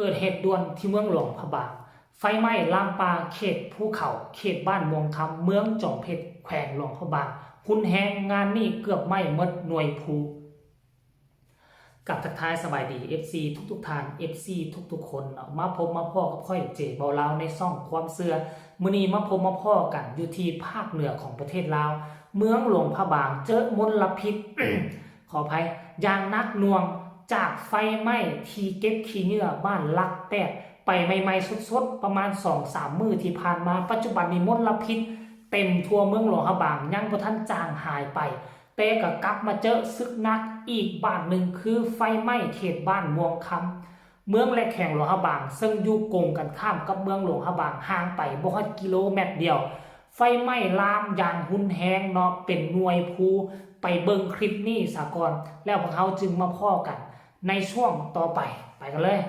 เกิดเหตุด่วนที่เมืองหลวงพระบางไฟไหม้ลามปาเขตภูเขาเขตบ้านม่วงคำเมืองจอมเพชรแขวงหลวงพระบางหุนแหงงานนี้เกือบไหม้หมดหน่วยภูกับทักทายสบายดี FC ทุกท่าน FC ทุกคนมาพบมาพ่อกับค่อยเจเบาลาวในซ่องความเสื่อมื้อนี้มาพบมาพ่อกันอยู่ที่ภาคเหนือของประเทศลาวเมืองหลวงพระบางเจอมลพิษ ขออภัยอย่างนักหน่วงจากไฟไหม้ที่เก็บขี้เหงื่อบ้านลักแตกไปใหม่ๆสดๆประมาณ 2-3 มื้อที่ผ่านมาปัจจุบันนี้มลพิษเต็มทั่วเมืองหลวงพระบางยังบ่ทันจางหายไปแต่ก็กลับมาเจอซึกนักอีกบ้านหนึ่งคือไฟไหม้เขตบ้านม่วงคำเมืองและแข่งหลวงพระบางซึ่งอยู่กงกันข้ามกับเมืองหลวงพระบางห่างไปบ่ฮอดกิโลเมตรเดียวไฟไหม้ลามอย่างหุนแหงเนาะเป็นหน่วยภูไปเบิ่งคลิปนี้ซะก่อนแล้วพวกเขาจึงมาพ้อกันในช่วงต่อไปกันเลย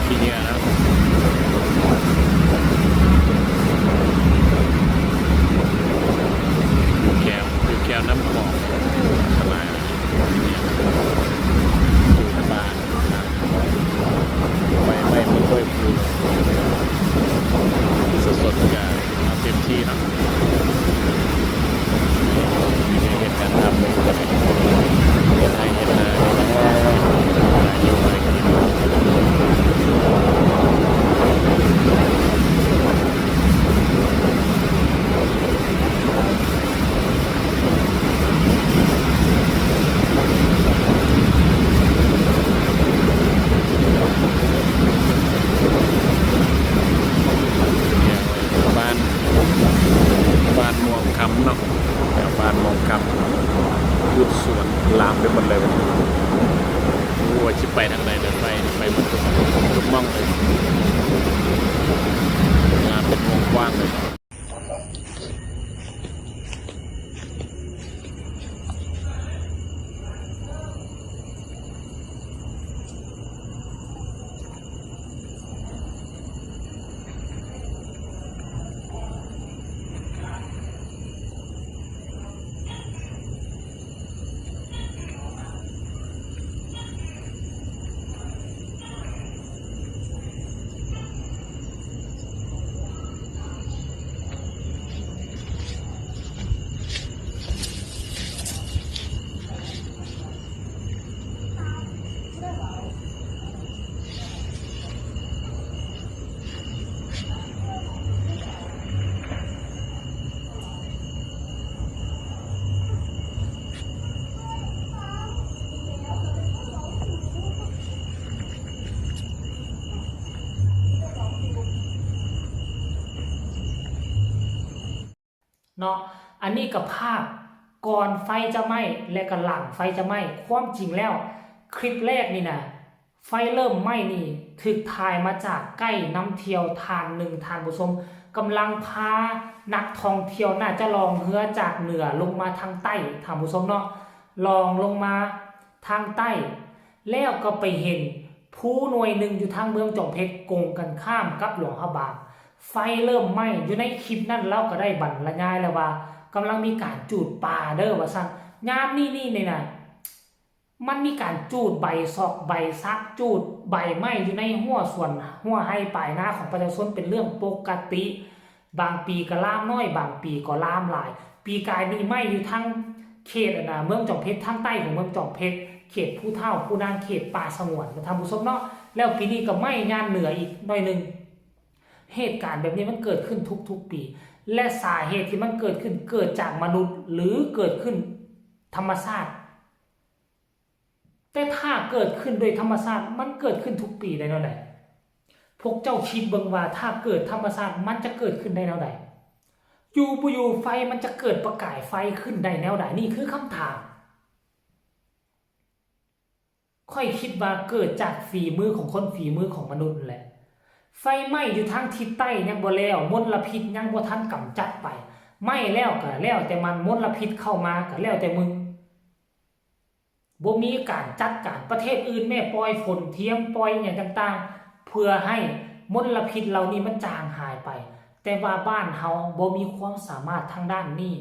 ทีเนี้ยนะอยู่แก้วน้ำหอมสบายอยู่สบายไม่ค่อยพูดสดๆกันเอาเต็มที่นะเห็นการทำเลยเห็นไทยเห็นนาอยู่อะไรกันบ้านม่วงคำเนาะแถวบ้านม่วงคำยุดสวนลามไปหมดเลยวันนี้ว่าจะไปทางไหนเดินไปหมดทุกม่องเลยงานเป็นวงกว้างเลยเนาะอันนี้กับภาพก่อนไฟจะไหม้และก็หลังไฟจะไหม้ความจริงแล้วคลิปแรกนี่นะไฟเริ่มไหม้นี่ถูกถ่ายมาจากใกล้น้ำเที่ยวทางหนึ่งทานผู้ชมกำลังพานักท่องเที่ยวน่าจะลองเรือจากเหนือลงมาทางใต้ทานผู้ชมเนาะลองลงมาทางใต้แล้วก็ไปเห็นผู้หน่วยหนึ่งอยู่ทางเมืองจอมเพชรกงกันข้ามกับหลวงพระบางไฟเริ่มไหม้อยู่ในคลิปนั้นเราก็ได้บรรยายแล้วว่ากำลังมีการจูดป่าเด้อว่าซั่นยามนี่นะมันมีการจูดใบซอกใบซักจูดใบไหม้อยู่ในหัวส่วนหัวให้ปลายหน้าของประชาชนเป็นเรื่องปกติบางปีก็ล่ามน้อยบางปีก็ล่ามหลายปีกายนี่ไหม้อยู่ทั้งเขตเมืองจอมเพชรทางใต้ของเมืองจอมเพชรเขตผู้เฒ่าผู้นางเขตป่าสงวนทำผู้ชมเนาะแล้วปีนี้ก็ไหม้งานเหนืออีกหน่อยนึงเหตุการณ์แบบนี้มันเกิดขึ้นทุกปีและสาเหตุที่มันเกิดขึ้นเกิดจากมนุษย์หรือเกิดขึ้นธรรมชาติแต่ถ้าเกิดขึ้นโดยธรรมชาติมันเกิดขึ้นทุกปีได้แนวไหนพวกเจ้าคิดเบิ่งว่าถ้าเกิดธรรมชาติมันจะเกิดขึ้นได้แนวไหนอยู่ไฟมันจะเกิดประกายไฟขึ้นได้แนวไหนนี่คือคำถามค่อยคิดว่าเกิดจากฝีมือของคนฝีมือของมนุษย์แหละไฟไหม้อยู่ทางทิศใต้ยังบ่แล้วมลพิษยังบ่ทันกำจัดไปไหม้แล้วก็แล้วแต่มันมลพิษเข้ามาก็แล้วแต่มึงบ่มีการจัดการประเทศอื่นแม่ปล่อยฝนเทียมปล่อยอย่างต่างๆเพื่อให้มลพิษเหล่านี้มันจางหายไปแต่ว่าบ้านเฮาบ่มีความสามารถทางด้านนี้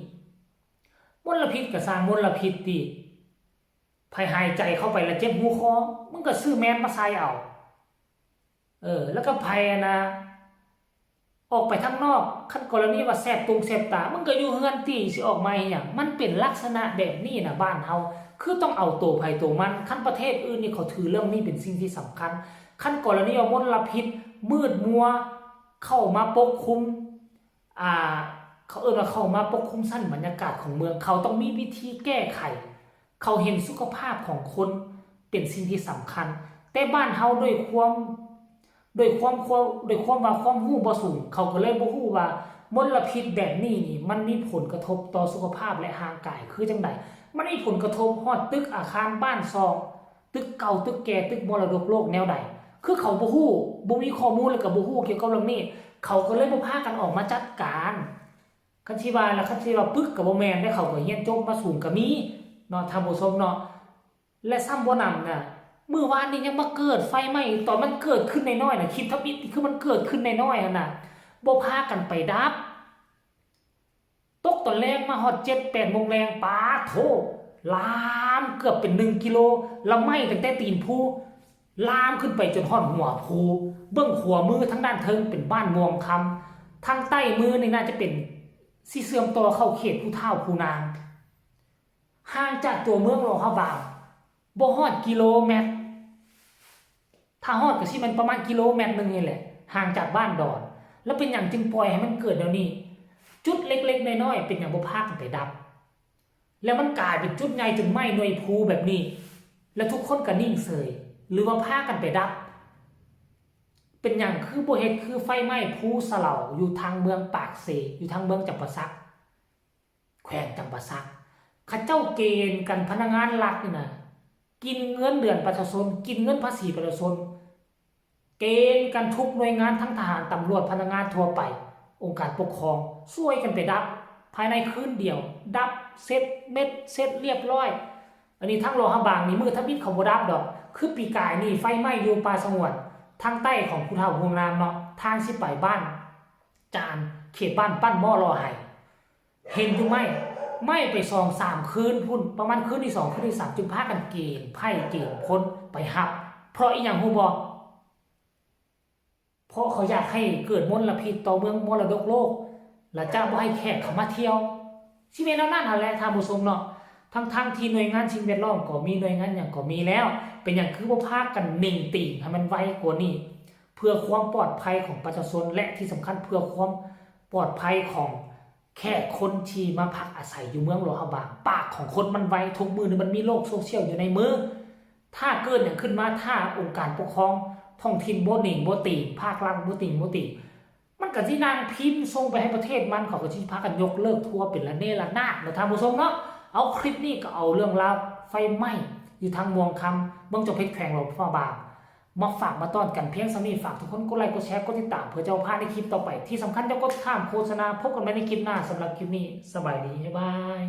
มลพิษก็สร้างมลพิษติ ไผหายใจเข้าไปแล้วเจ็บหูคอมึงก็ซื้อแมสมาใส่เอาแล้วก็ไผนะออกไปข้างนอกคันกรณีว่าแสบตรงแสบตามึงก็อยู่เฮือนติสิออกมาหยังมันเป็นลักษณะแบบนี้นะบ้านเฮาคือต้องเอาตัวไผตัวมันคันประเทศอื่นนี่เขาถือเรื่องนี้เป็นสิ่งที่สำคัญคันกรณีว่ามลพิษมืดมัวเข้ามาปกคลุมเขาว่าเข้ามาปกคลุมสั้นบรรยากาศของเมืองเขาต้องมีวิธีแก้ไขเขาเห็นสุขภาพของคนเป็นสิ่งที่สำคัญแต่บ้านเฮาด้วยความว่าความรู้บ่สูงเขาก็เลยบ่ฮู้ว่ามลพิษแบบนี้นี่มันมีผลกระทบต่อสุขภาพและร่างกายคือจังได๋มันมีผลกระทบฮอดตึกอาคารบ้านซองตึกเก่าตึกแก่ตึกมรดกโลกแนวใดคือเขาบ่ฮู้บ่มีข้อมูลแล้วก็บ่ฮู้เกี่ยวกับเรื่องนี้เขาก็เลยบ่พากันออกมาจัดการคันสิว่าแล้วคันสิว่าปึกก็บ่แม่นได้เขาก็เรียนจบมาสูงก็มีเนาะท่านผู้ชมเนาะและซ้ำบ่นำน่ะมื้อวานนี้ยังมาเกิดไฟไหม้ตอนมันเกิดขึ้นน้อยๆน่ะคิดทำอิฐคือมันเกิดขึ้นน้อยๆหั่นน่ะบ่พากันไปดับตกตอนแรกมาฮอด 7-8 โมงแรงปาโถลามเกือบเป็น1กิโลแล้วไหม้ตั้งแต่ตีนภูลามขึ้นไปจนฮอดหัวภูเบื้องขวามือทางด้านเทิงเป็นบ้านม่วงคำทางใต้มือนี่น่าจะเป็นสิเสื่อมต่อเข้าเขตผู้เฒ่าผู้นางห่างจากตัวเมืองโลหะบางบ่ฮอดกิโลเมตรถ้าฮอดก็สิมันประมาณกิโลเมตรนึงนี่แหละห่างจากบ้านดอนแล้วเป็นหยังจึงปล่อยให้มันเกิดเดี๋ยวนี้จุดเล็กๆน้อยๆเป็นหยังบ่พากันไปดับแล้วมันกลายเป็นจุดใหญ่จนไหม้หน่วยภูแบบนี้แล้วทุกคนก็นิ่งเฉยหรือว่าพากันไปดับเป็นหยังคือบ่เฮ็ดคือไฟไหม้ภูสะเหลาอยู่ทางเมืองปากเสอยู่ทางเมืองจำปาสักแขวงจำปาสักเขาเจ้าเกณฑ์กันพนักงานรัฐนี่นะกินเงินเดือนประชาชนกินเงินภาษีประชาชนเกณฑ์กันทุกหน่วยงานทั้งทหารตำรวจพนักงานทั่วไปองค์การปกครองช่วยกันไปดับภายในคืนเดียวดับเสร็จเม็ดเสร็จเรียบร้อยอันนี้ทั้งโลหะบางนี่มือทับบิดเขาบ่ดับดอกคือปีกายนี่ไฟไหม้อยู่ป่าสงวนทางใต้ของผู้เฒ่าห่วงน้ำเนาะทางสิไปบ้านจานเขตบ้านปั้นหม้อรอไห้เห็นอยู่ไหม้ไป2-3คืนพุ่นประมาณคืนที่2คืนที่3จึงพากันเกณฑ์ไผ่เกณฑ์พ้นไปหับเพราะอีหยังฮู้บ่เพราะเขาอยากให้เกิดมลพิษต่อเมืองมรดกโลกและจะบ่ให้แขกเข้ามาเที่ยวสิแม่นแล้วนั่นหั่นแหละท่านผู้ชมเนาะทั้งที่หน่วยงานสิ่งแวดล้อมก็มีหน่วยงานหยังก็มีแล้วเป็นหยังคือบ่พากันนิ่งติ่งให้มันไวกว่านี้เพื่อความปลอดภัยของประชาชนและที่สำคัญเพื่อความปลอดภัยของแค่คนที่มาพักอาศัยอยู่เมืองโลหะบางปากของคนมันไวทุกมือนี่มันมีโลกโซเชียลอยู่ในมือถ้าเกิดอย่างขึ้นมาถ้าองค์การปกครองท้องถิ่นบ่นิ่งบ่ติ่งภาครัฐบ่ติ่งมันก็สินางพิมพ์ส่งไปให้ประเทศมันเขาก็สิพากันยกเลิกทัวร์เป็นละเนระนาดเนาะท่านผู้ชมเนาะเอาคลิปนี้ก็เอาเรื่องราวไฟไหม้อยู่ทางม่วงคำเมืองจอมเพชรแขวงโลหะบางมาฝากมาต้อนกันเพียงสำนี้ฝากทุกคนกดไลค์กดแชร์กดติดตามเพื่อจะพลาดในคลิปต่อไปที่สำคัญจะกดข้ามโฆษณาพบกันใหม่ในคลิปหน้าสำหรับคลิปนี้สบายดีบ๊ายบาย